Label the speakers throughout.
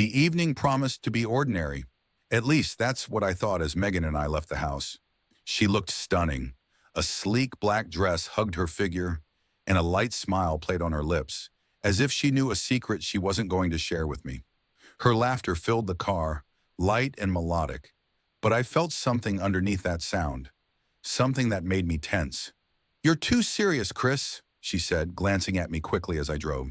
Speaker 1: The evening promised to be ordinary. At least that's what I thought as Megan and I left the house. She looked stunning. A sleek black dress hugged her figure, and a light smile played on her lips, as if she knew a secret she wasn't going to share with me. Her laughter filled the car, light and melodic, but I felt something underneath that sound, something that made me tense. "You're too serious, Chris," she said, glancing at me quickly as I drove.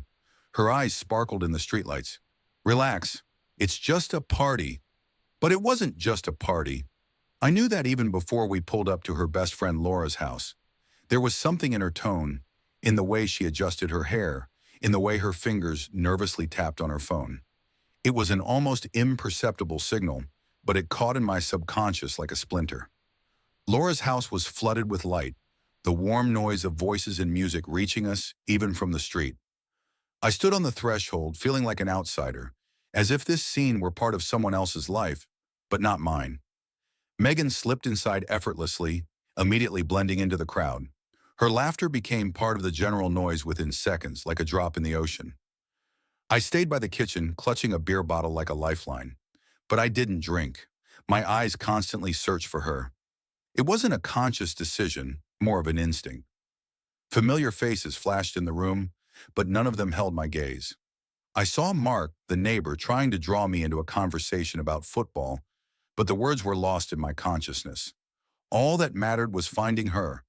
Speaker 1: Her eyes sparkled in the streetlights. "Relax. It's just a party." But it wasn't just a party. I knew that even before we pulled up to her best friend Laura's house. There was something in her tone, in the way she adjusted her hair, in the way her fingers nervously tapped on her phone. It was an almost imperceptible signal, but it caught in my subconscious like a splinter. Laura's house was flooded with light, the warm noise of voices and music reaching us even from the street. I stood on the threshold feeling like an outsider, as if this scene were part of someone else's life, but not mine. Megan slipped inside effortlessly, immediately blending into the crowd. Her laughter became part of the general noise within seconds, like a drop in the ocean. I stayed by the kitchen, clutching a beer bottle like a lifeline. But I didn't drink. My eyes constantly searched for her. It wasn't a conscious decision, more of an instinct. Familiar faces flashed in the room, but none of them held my gaze. I saw Mark, the neighbor, trying to draw me into a conversation about football, but the words were lost in my consciousness. All that mattered was finding her.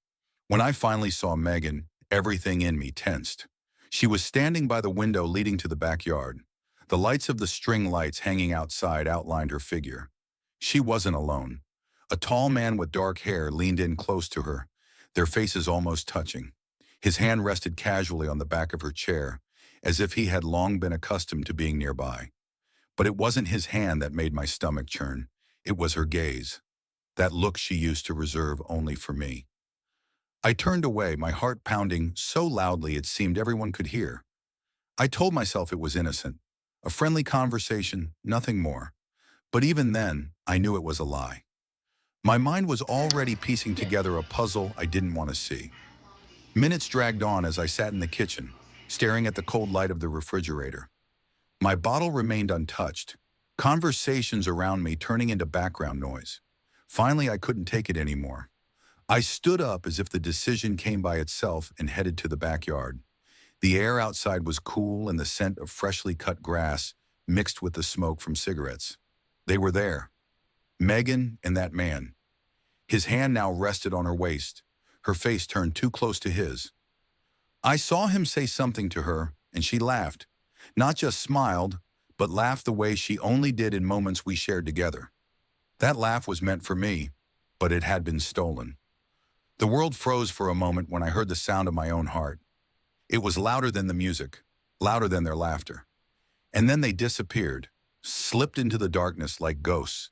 Speaker 1: When I finally saw Megan, everything in me tensed. She was standing by the window leading to the backyard. The lights of the string lights hanging outside outlined her figure. She wasn't alone. A tall man with dark hair leaned in close to her, their faces almost touching. His hand rested casually on the back of her chair, as if he had long been accustomed to being nearby. But it wasn't his hand that made my stomach churn. It was her gaze, that look she used to reserve only for me. I turned away, my heart pounding so loudly it seemed everyone could hear. I told myself it was innocent, a friendly conversation, nothing more. But even then, I knew it was a lie. My mind was already piecing together a puzzle I didn't want to see. Minutes dragged on as I sat in the kitchen, staring at the cold light of the refrigerator. My bottle remained untouched, conversations around me turning into background noise. Finally, I couldn't take it anymore. I stood up as if the decision came by itself and headed to the backyard. The air outside was cool and the scent of freshly cut grass mixed with the smoke from cigarettes. They were there. Megan and that man. His hand now rested on her waist, her face turned too close to his. I saw him say something to her, and she laughed. Not just smiled, but laughed the way she only did in moments we shared together. That laugh was meant for me, but it had been stolen. The world froze for a moment when I heard the sound of my own heart. It was louder than the music, louder than their laughter. And then they disappeared, slipped into the darkness like ghosts,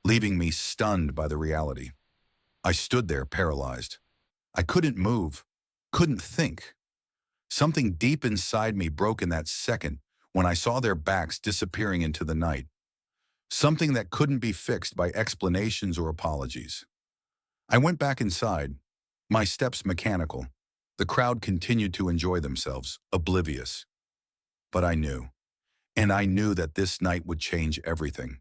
Speaker 1: leaving me stunned by the reality. I stood there paralyzed. I couldn't move, couldn't think. Something deep inside me broke in that second when I saw their backs disappearing into the night. Something that couldn't be fixed by explanations or apologies. I went back inside, my steps mechanical. The crowd continued to enjoy themselves, oblivious. But I knew, and I knew that this night would change everything.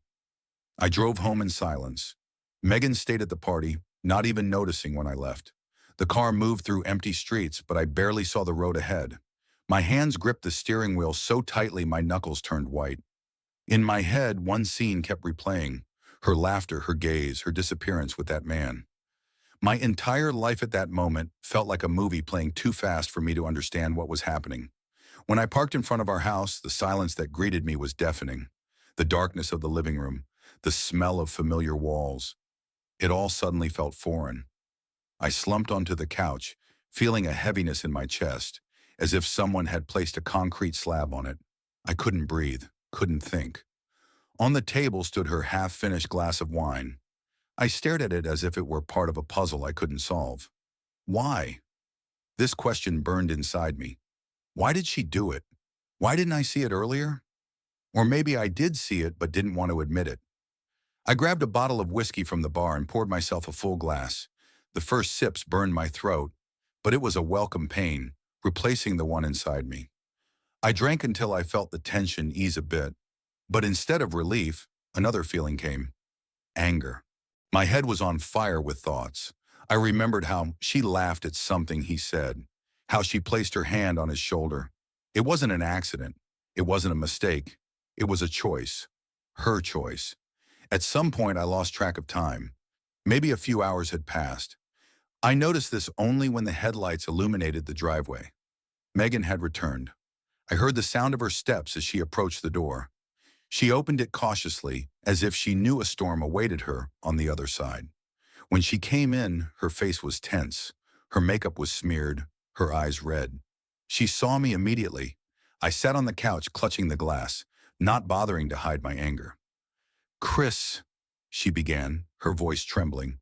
Speaker 1: I drove home in silence. Megan stayed at the party, not even noticing when I left. The car moved through empty streets, but I barely saw the road ahead. My hands gripped the steering wheel so tightly my knuckles turned white. In my head, one scene kept replaying. Her laughter, her gaze, her disappearance with that man. My entire life at that moment felt like a movie playing too fast for me to understand what was happening. When I parked in front of our house, the silence that greeted me was deafening. The darkness of the living room, the smell of familiar walls. It all suddenly felt foreign. I slumped onto the couch, feeling a heaviness in my chest, as if someone had placed a concrete slab on it. I couldn't breathe, couldn't think. On the table stood her half-finished glass of wine. I stared at it as if it were part of a puzzle I couldn't solve. Why? This question burned inside me. Why did she do it? Why didn't I see it earlier? Or maybe I did see it but didn't want to admit it. I grabbed a bottle of whiskey from the bar and poured myself a full glass. The first sips burned my throat, but it was a welcome pain, replacing the one inside me. I drank until I felt the tension ease a bit. But instead of relief, another feeling came: anger. My head was on fire with thoughts. I remembered how she laughed at something he said, how she placed her hand on his shoulder. It wasn't an accident. It wasn't a mistake. It was a choice. Her choice. At some point, I lost track of time. Maybe a few hours had passed. I noticed this only when the headlights illuminated the driveway. Megan had returned. I heard the sound of her steps as she approached the door. She opened it cautiously, as if she knew a storm awaited her on the other side. When she came in, her face was tense. Her makeup was smeared, her eyes red. She saw me immediately. I sat on the couch clutching the glass, not bothering to hide my anger. "Chris," she began, her voice trembling.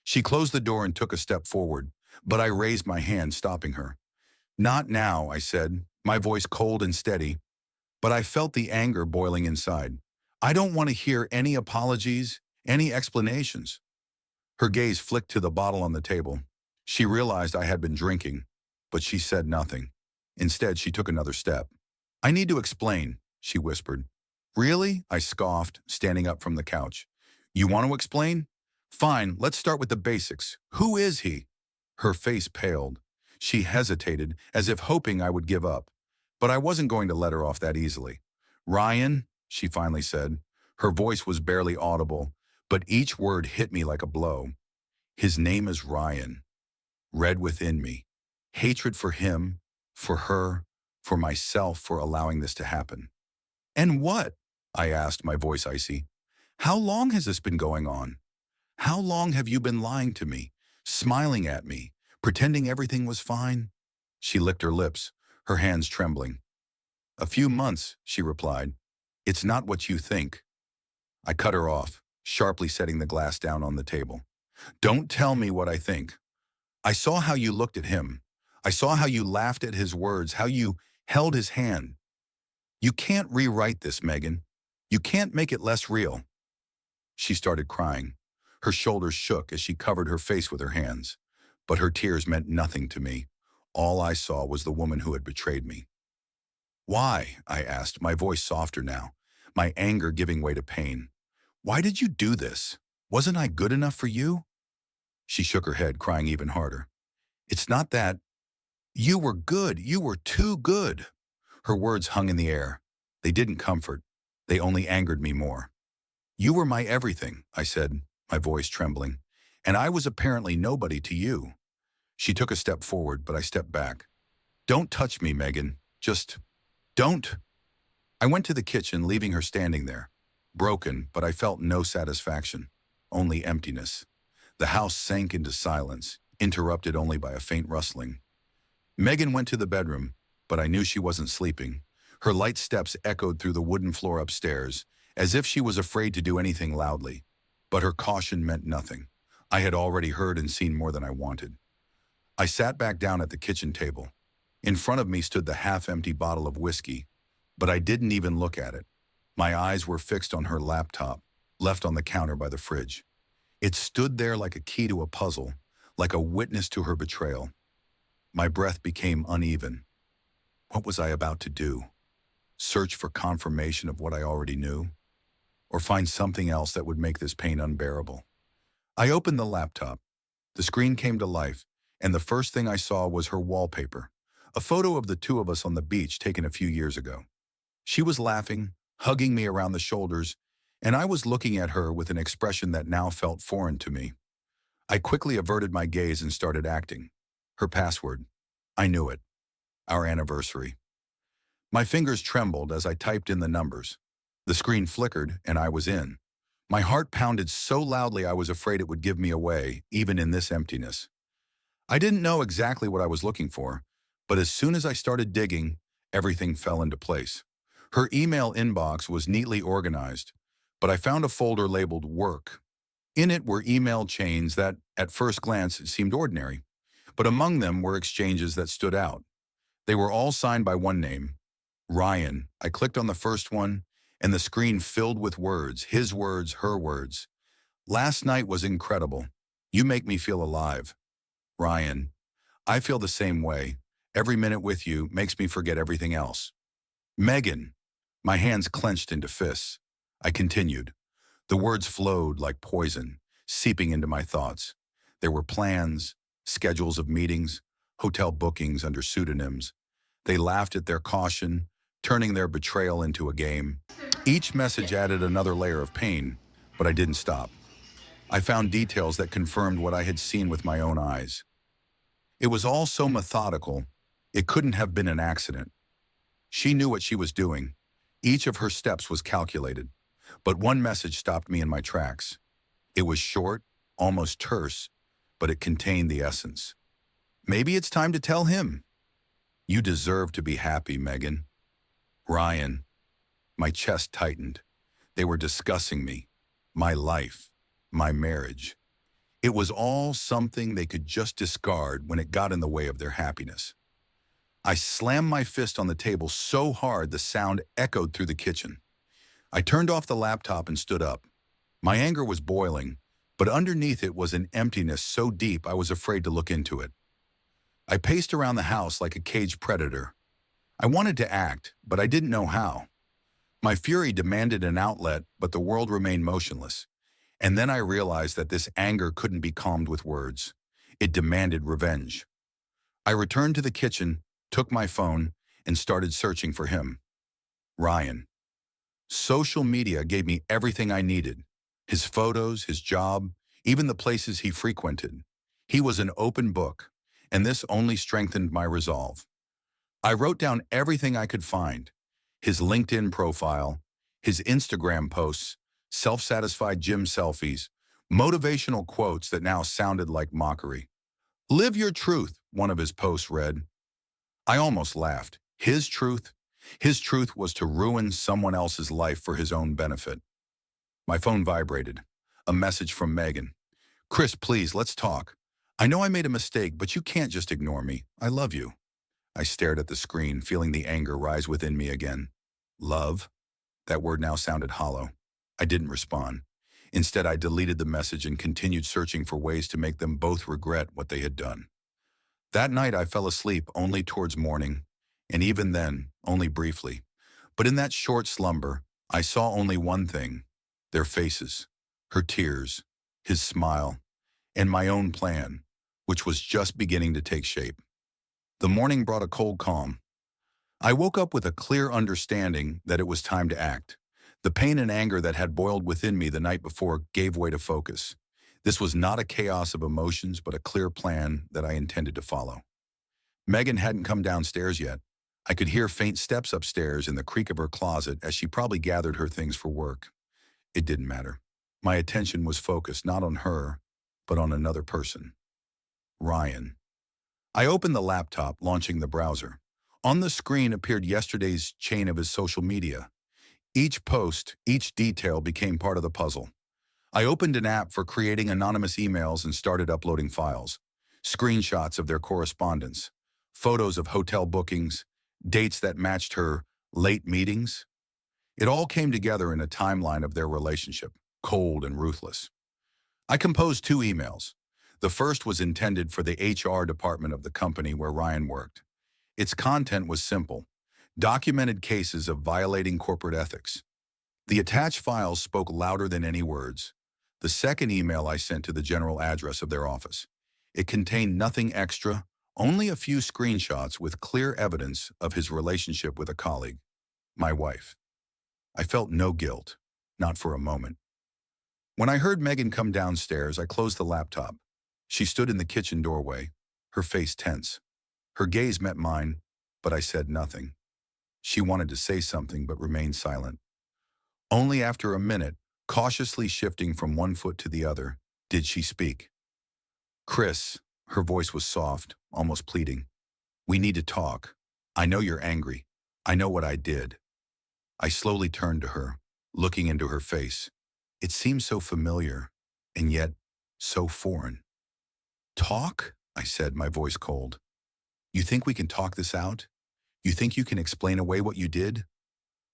Speaker 1: She closed the door and took a step forward, but I raised my hand, stopping her. "Not now," I said, my voice cold and steady, but I felt the anger boiling inside. "I don't want to hear any apologies, any explanations." Her gaze flicked to the bottle on the table. She realized I had been drinking, but she said nothing. Instead, she took another step. "I need to explain," she whispered. "Really?" I scoffed, standing up from the couch. "You want to explain? Fine, let's start with the basics. Who is he?" Her face paled. She hesitated, as if hoping I would give up. But I wasn't going to let her off that easily. "Ryan," she finally said. Her voice was barely audible, but each word hit me like a blow. "His name is Ryan." Read within me. Hatred for him, for her, for myself for allowing this to happen. "And what?" I asked, my voice icy. "How long has this been going on? How long have you been lying to me, smiling at me, pretending everything was fine?" She licked her lips, her hands trembling. "A few months," she replied. "It's not what you think." I cut her off, sharply setting the glass down on the table. "Don't tell me what I think. I saw how you looked at him. I saw how you laughed at his words, how you held his hand. You can't rewrite this, Megan. You can't make it less real." She started crying. Her shoulders shook as she covered her face with her hands. But her tears meant nothing to me. All I saw was the woman who had betrayed me. "Why?" I asked, my voice softer now, my anger giving way to pain. "Why did you do this? Wasn't I good enough for you?" She shook her head, crying even harder. "It's not that. You were good. You were too good." Her words hung in the air. They didn't comfort. They only angered me more. "You were my everything," I said, my voice trembling. "And I was apparently nobody to you." She took a step forward, but I stepped back. "Don't touch me, Megan. Just don't." I went to the kitchen, leaving her standing there. Broken, but I felt no satisfaction, only emptiness. The house sank into silence, interrupted only by a faint rustling. Megan went to the bedroom, but I knew she wasn't sleeping. Her light steps echoed through the wooden floor upstairs, as if she was afraid to do anything loudly. But her caution meant nothing. I had already heard and seen more than I wanted. I sat back down at the kitchen table. In front of me stood the half-empty bottle of whiskey, but I didn't even look at it. My eyes were fixed on her laptop, left on the counter by the fridge. It stood there like a key to a puzzle, like a witness to her betrayal. My breath became uneven. What was I about to do? Search for confirmation of what I already knew? Or find something else that would make this pain unbearable? I opened the laptop. The screen came to life, and the first thing I saw was her wallpaper, a photo of the two of us on the beach taken a few years ago. She was laughing, hugging me around the shoulders, and I was looking at her with an expression that now felt foreign to me. I quickly averted my gaze and started acting. Her password. I knew it. Our anniversary. My fingers trembled as I typed in the numbers. The screen flickered, and I was in. My heart pounded so loudly I was afraid it would give me away, even in this emptiness. I didn't know exactly what I was looking for, but as soon as I started digging, everything fell into place. Her email inbox was neatly organized, but I found a folder labeled Work. In it were email chains that, at first glance, seemed ordinary, but among them were exchanges that stood out. They were all signed by one name, Ryan. I clicked on the first one, and the screen filled with words, his words, her words. "Last night was incredible. You make me feel alive." Ryan. "I feel the same way. Every minute with you makes me forget everything else." Megan. My hands clenched into fists. I continued. The words flowed like poison, seeping into my thoughts. There were plans, schedules of meetings, hotel bookings under pseudonyms. They laughed at their caution, turning their betrayal into a game. Each message added another layer of pain, but I didn't stop. I found details that confirmed what I had seen with my own eyes. It was all so methodical, it couldn't have been an accident. She knew what she was doing. Each of her steps was calculated. But one message stopped me in my tracks. It was short, almost terse, but it contained the essence. Maybe it's time to tell him. You deserve to be happy, Megan. Ryan. My chest tightened. They were discussing me, my life, my marriage. It was all something they could just discard when it got in the way of their happiness. I slammed my fist on the table so hard the sound echoed through the kitchen. I turned off the laptop and stood up. My anger was boiling, but underneath it was an emptiness so deep I was afraid to look into it. I paced around the house like a caged predator. I wanted to act, but I didn't know how. My fury demanded an outlet, but the world remained motionless. And then I realized that this anger couldn't be calmed with words. It demanded revenge. I returned to the kitchen, took my phone, and started searching for him. Ryan. Social media gave me everything I needed. His photos, his job, even the places he frequented. He was an open book, and this only strengthened my resolve. I wrote down everything I could find. His LinkedIn profile, his Instagram posts, self-satisfied gym selfies, motivational quotes that now sounded like mockery. Live your truth, one of his posts read. I almost laughed. His truth? His truth was to ruin someone else's life for his own benefit. My phone vibrated. A message from Megan. Chris, please, let's talk. I know I made a mistake, but you can't just ignore me. I love you. I stared at the screen, feeling the anger rise within me again. Love? That word now sounded hollow. I didn't respond. Instead, I deleted the message and continued searching for ways to make them both regret what they had done. That night, I fell asleep only towards morning, and even then, only briefly. But in that short slumber, I saw only one thing: their faces, her tears, his smile, and my own plan, which was just beginning to take shape. The morning brought a cold calm. I woke up with a clear understanding that it was time to act. The pain and anger that had boiled within me the night before gave way to focus. This was not a chaos of emotions, but a clear plan that I intended to follow. Megan hadn't come downstairs yet. I could hear faint steps upstairs and the creak of her closet as she probably gathered her things for work. It didn't matter. My attention was focused not on her, but on another person. Ryan. I opened the laptop, launching the browser. On the screen appeared yesterday's chain of his social media. Each post, each detail became part of the puzzle. I opened an app for creating anonymous emails and started uploading files. Screenshots of their correspondence, photos of hotel bookings, dates that matched her late meetings. It all came together in a timeline of their relationship, cold and ruthless. I composed 2 emails. The first was intended for the HR department of the company where Ryan worked. Its content was simple: documented cases of violating corporate ethics. The attached files spoke louder than any words. The second email I sent to the general address of their office. It contained nothing extra, only a few screenshots with clear evidence of his relationship with a colleague, my wife. I felt no guilt, not for a moment. When I heard Megan come downstairs, I closed the laptop. She stood in the kitchen doorway, her face tense. Her gaze met mine, but I said nothing. She wanted to say something but remained silent. Only after a minute, cautiously shifting from one foot to the other, did she speak. Chris, her voice was soft, almost pleading. We need to talk. I know you're angry. I know what I did. I slowly turned to her, looking into her face. It seemed so familiar, and yet so foreign. Talk? I said, my voice cold. You think we can talk this out? You think you can explain away what you did?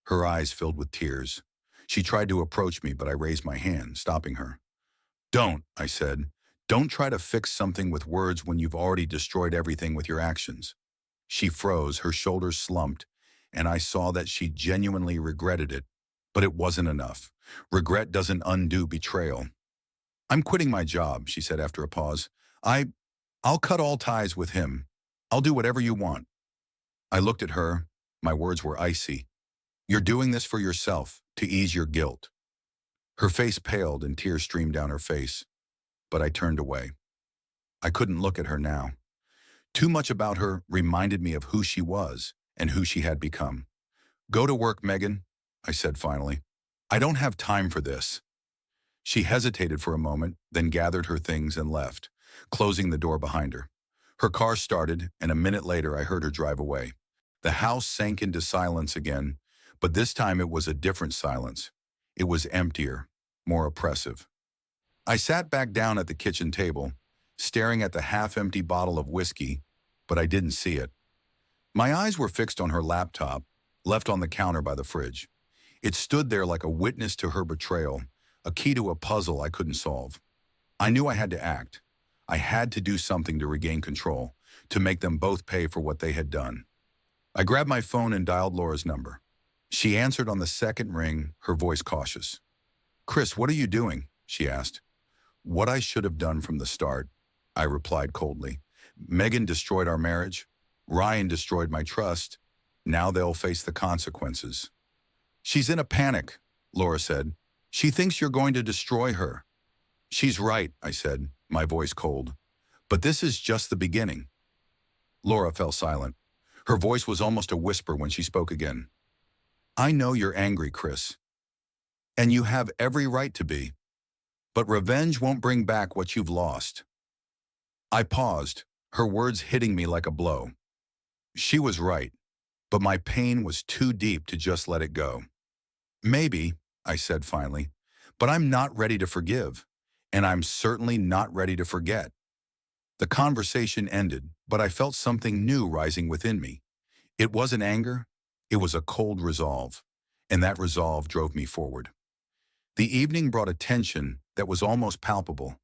Speaker 1: Her eyes filled with tears. She tried to approach me, but I raised my hand, stopping her. Don't, I said. Don't try to fix something with words when you've already destroyed everything with your actions. She froze, her shoulders slumped, and I saw that she genuinely regretted it. But it wasn't enough. Regret doesn't undo betrayal. "I'm quitting my job," she said after a pause. I'll cut all ties with him. I'll do whatever you want." I looked at her. My words were icy. "You're doing this for yourself, to ease your guilt." Her face paled and tears streamed down her face, but I turned away. I couldn't look at her now. Too much about her reminded me of who she was and who she had become. "Go to work, Megan," I said finally. "I don't have time for this." She hesitated for a moment, then gathered her things and left, closing the door behind her. Her car started, and a minute later I heard her drive away. The house sank into silence again, but this time it was a different silence. It was emptier, more oppressive. I sat back down at the kitchen table, staring at the half-empty bottle of whiskey, but I didn't see it. My eyes were fixed on her laptop, left on the counter by the fridge. It stood there like a witness to her betrayal, a key to a puzzle I couldn't solve. I knew I had to act. I had to do something to regain control, to make them both pay for what they had done. I grabbed my phone and dialed Laura's number. She answered on the second ring, her voice cautious. "Chris, what are you doing?" she asked. "What I should have done from the start," I replied coldly. "Megan destroyed our marriage. Ryan destroyed my trust. Now they'll face the consequences." "She's in a panic," Laura said. "She thinks you're going to destroy her." "She's right," I said, my voice cold. "But this is just the beginning." Laura fell silent. Her voice was almost a whisper when she spoke again. "I know you're angry, Chris. And you have every right to be. But revenge won't bring back what you've lost." I paused, her words hitting me like a blow. She was right, but my pain was too deep to just let it go. "Maybe," I said finally, "but I'm not ready to forgive, and I'm certainly not ready to forget." The conversation ended, but I felt something new rising within me. It wasn't anger, it was a cold resolve, and that resolve drove me forward. The evening brought a tension that was almost palpable.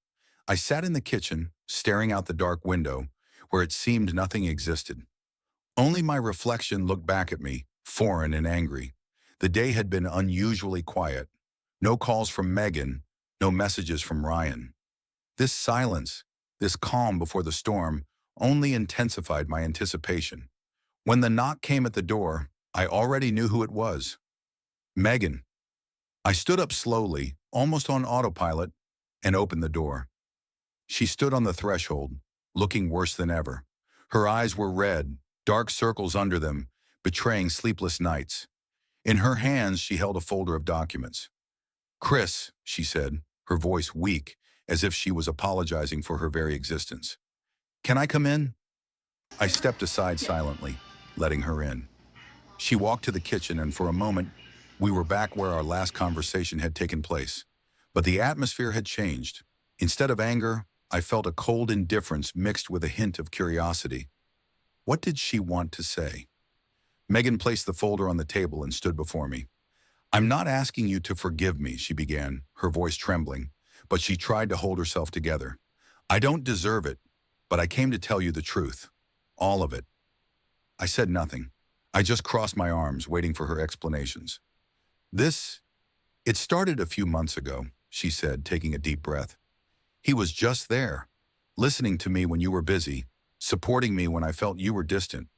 Speaker 1: I sat in the kitchen, staring out the dark window, where it seemed nothing existed. Only my reflection looked back at me, foreign and angry. The day had been unusually quiet. No calls from Megan, no messages from Ryan. This silence, this calm before the storm, only intensified my anticipation. When the knock came at the door, I already knew who it was. Megan. I stood up slowly, almost on autopilot, and opened the door. She stood on the threshold, looking worse than ever. Her eyes were red, dark circles under them, betraying sleepless nights. In her hands, she held a folder of documents. "Chris," she said, her voice weak, as if she was apologizing for her very existence. "Can I come in?" I stepped aside silently, letting her in. She walked to the kitchen, and for a moment, we were back where our last conversation had taken place. But the atmosphere had changed. Instead of anger, I felt a cold indifference mixed with a hint of curiosity. What did she want to say? Megan placed the folder on the table and stood before me. "I'm not asking you to forgive me," she began, her voice trembling, but she tried to hold herself together. "I don't deserve it, but I came to tell you the truth. All of it." I said nothing. I just crossed my arms, waiting for her explanations. It started a few months ago," she said, taking a deep breath. "He was just there, listening to me when you were busy, supporting me when I felt you were distant.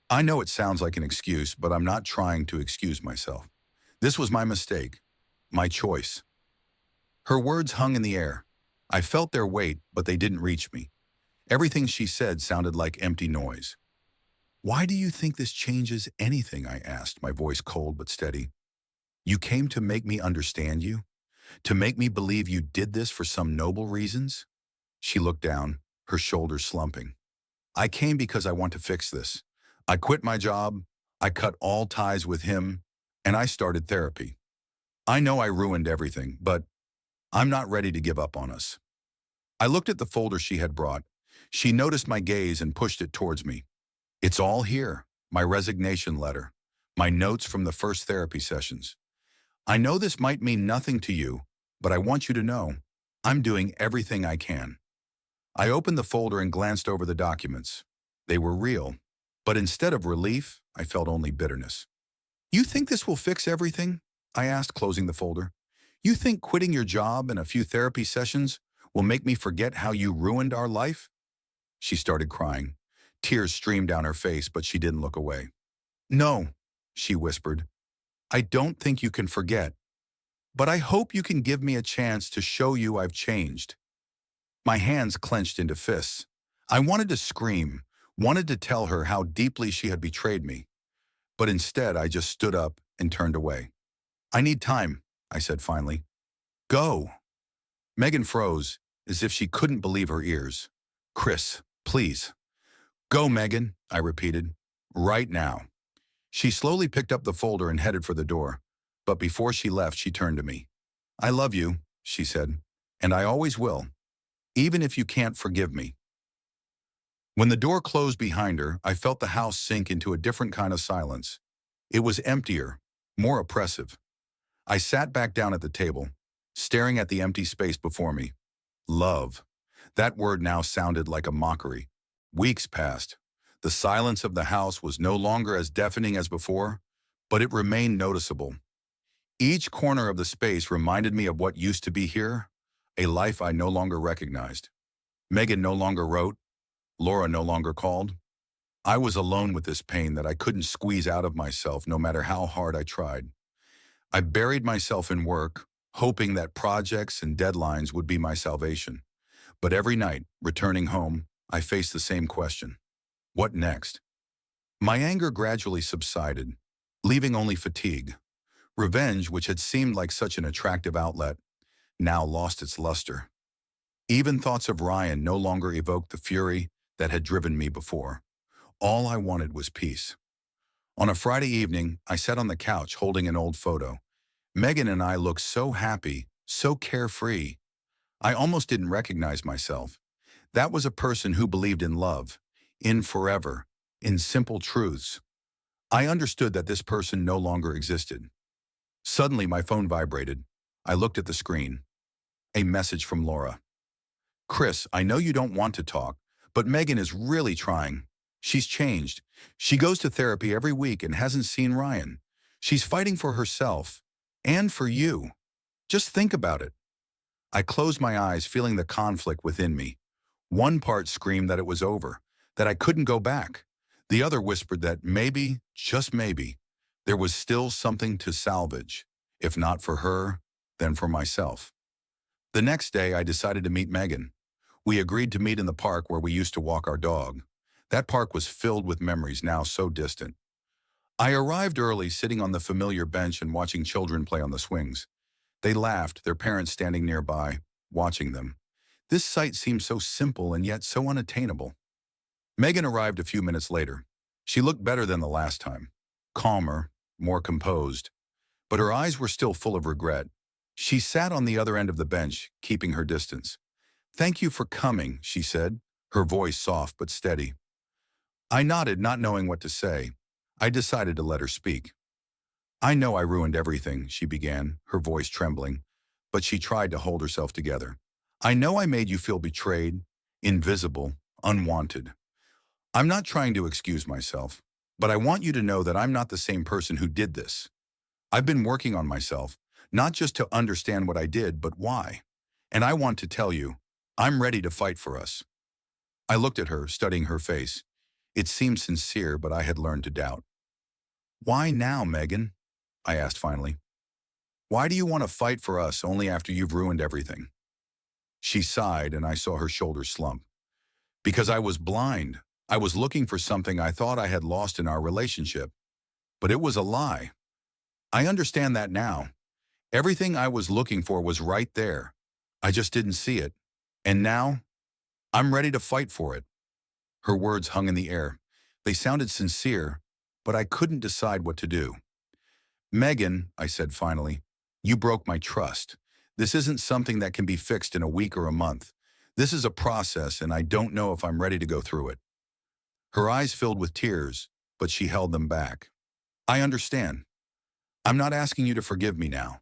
Speaker 1: I know it sounds like an excuse, but I'm not trying to excuse myself. This was my mistake, my choice." Her words hung in the air. I felt their weight, but they didn't reach me. Everything she said sounded like empty noise. "Why do you think this changes anything?" I asked, my voice cold but steady. "You came to make me understand you? To make me believe you did this for some noble reasons?" She looked down, her shoulders slumping. "I came because I want to fix this. I quit my job, I cut all ties with him, and I started therapy. I know I ruined everything, but I'm not ready to give up on us." I looked at the folder she had brought. She noticed my gaze and pushed it towards me. "It's all here, my resignation letter, my notes from the first therapy sessions. I know this might mean nothing to you, but I want you to know I'm doing everything I can." I opened the folder and glanced over the documents. They were real, But instead of relief, I felt only bitterness. You think this will fix everything? I asked, closing the folder. You think quitting your job and a few therapy sessions will make me forget how you ruined our life? She started crying. Tears streamed down her face, but she didn't look away. No, she whispered. I don't think you can forget, but I hope you can give me a chance to show you I've changed. My hands clenched into fists. I wanted to scream, wanted to tell her how deeply she had betrayed me, but instead I just stood up and turned away. I need time, I said finally. Go. Megan froze, as if she couldn't believe her ears. Chris, please. Go, Megan, I repeated. Right now. She slowly picked up the folder and headed for the door, but before she left, she turned to me. I love you, she said, and I always will, even if you can't forgive me. When the door closed behind her, I felt the house sink into a different kind of silence. It was emptier, more oppressive. I sat back down at the table, staring at the empty space before me. Love. That word now sounded like a mockery. Weeks passed. The silence of the house was no longer as deafening as before, but it remained noticeable. Each corner of the space reminded me of what used to be here, a life I no longer recognized. Megan no longer wrote. Laura no longer called. I was alone with this pain that I couldn't squeeze out of myself no matter how hard I tried. I buried myself in work, hoping that projects and deadlines would be my salvation. But every night, returning home, I faced the same question. What next? My anger gradually subsided, leaving only fatigue. Revenge, which had seemed like such an attractive outlet, now lost its luster. Even thoughts of Ryan no longer evoked the fury that had driven me before. All I wanted was peace. On a Friday evening, I sat on the couch holding an old photo. Megan and I looked so happy, so carefree. I almost didn't recognize myself. That was a person who believed in love, in forever, in simple truths. I understood that this person no longer existed. Suddenly, my phone vibrated. I looked at the screen. A message from Laura. Chris, I know you don't want to talk, but Megan is really trying. She's changed. She goes to therapy every week and hasn't seen Ryan. She's fighting for herself and for you. Just think about it. I closed my eyes, feeling the conflict within me. One part screamed that it was over, that I couldn't go back. The other whispered that maybe, just maybe, there was still something to salvage, if not for her, then for myself. The next day, I decided to meet Megan. We agreed to meet in the park where we used to walk our dog. That park was filled with memories now so distant. I arrived early, sitting on the familiar bench and watching children play on the swings. They laughed, their parents standing nearby, watching them. This sight seemed so simple and yet so unattainable. Megan arrived a few minutes later. She looked better than the last time, calmer, more composed, but her eyes were still full of regret. She sat on the other end of the bench, keeping her distance. Thank you for coming, she said, her voice soft but steady. I nodded, not knowing what to say. I decided to let her speak. I know I ruined everything, she began, her voice trembling, but she tried to hold herself together. I know I made you feel betrayed, invisible, unwanted. I'm not trying to excuse myself, but I want you to know that I'm not the same person who did this. I've been working on myself, not just to understand what I did, but why. And I want to tell you, I'm ready to fight for us. I looked at her, studying her face. It seemed sincere, but I had learned to doubt. Why now, Megan? I asked finally. Why do you want to fight for us only after you've ruined everything? She sighed, and I saw her shoulders slump. Because I was blind. I was looking for something I thought I had lost in our relationship. But it was a lie. I understand that now. Everything I was looking for was right there. I just didn't see it. And now, I'm ready to fight for it. Her words hung in the air. They sounded sincere, but I couldn't decide what to do. Megan, I said finally, you broke my trust. This isn't something that can be fixed in a week or a month. This is a process, and I don't know if I'm ready to go through it. Her eyes filled with tears, but she held them back. I understand. I'm not asking you to forgive me now.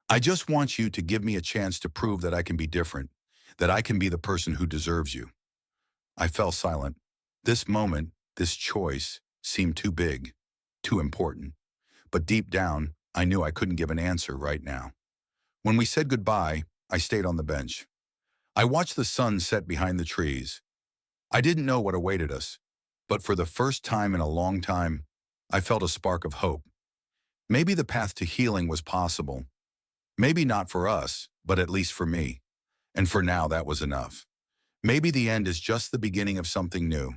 Speaker 1: I just want you to give me a chance to prove that I can be different, that I can be the person who deserves you. I fell silent. This moment, this choice, seemed too big, too important. But deep down, I knew I couldn't give an answer right now. When we said goodbye, I stayed on the bench. I watched the sun set behind the trees. I didn't know what awaited us, but for the first time in a long time, I felt a spark of hope. Maybe the path to healing was possible. Maybe not for us, but at least for me. And for now, that was enough. Maybe the end is just the beginning of something new.